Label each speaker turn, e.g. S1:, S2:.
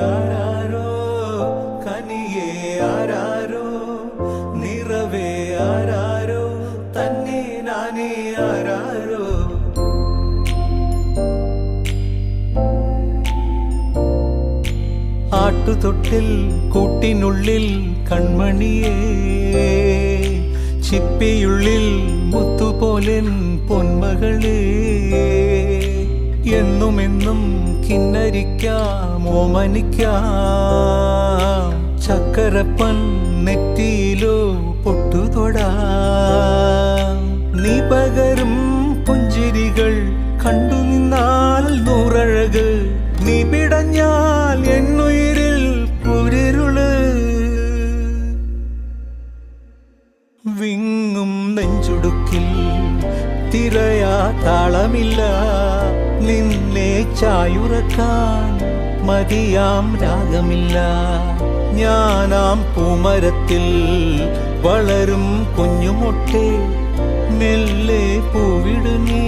S1: ആരാരോ കനിയേ ആരാരോ നിറവേ ആരാരോ തന്നെ നാനേ ആരാരോ ആട്ടുതൊട്ടിൽ കൂട്ടിനുള്ളിൽ കൺമണിയേ ചിപ്പിയുള്ളിൽ മുത്തുപോലെൻ പൊന്മകളേ എന്നുമെന്നും കിന്നരിക്കാം ഓമനിക്കാം ചക്കരപ്പൻ നെറ്റിയിലോ പൊട്ടുതൊടാം നീ പകരും പുഞ്ചിരികൾ കണ്ടു നിന്നാൽ നൂറഴക് നീ പിടഞ്ഞാൽ എന്നുയിരിൽ കുരിരുള് വിങ്ങും നെഞ്ചുടുക്കിൽ തിരയാ താളമില്ല നിന്നെ ചായുറക്കാൻ മതിയാം രാഗമില്ല ഞാനാം പൂമരത്തിൽ വളരും കുഞ്ഞുമൊട്ടെ മെല്ലെ പൂവിടു നീ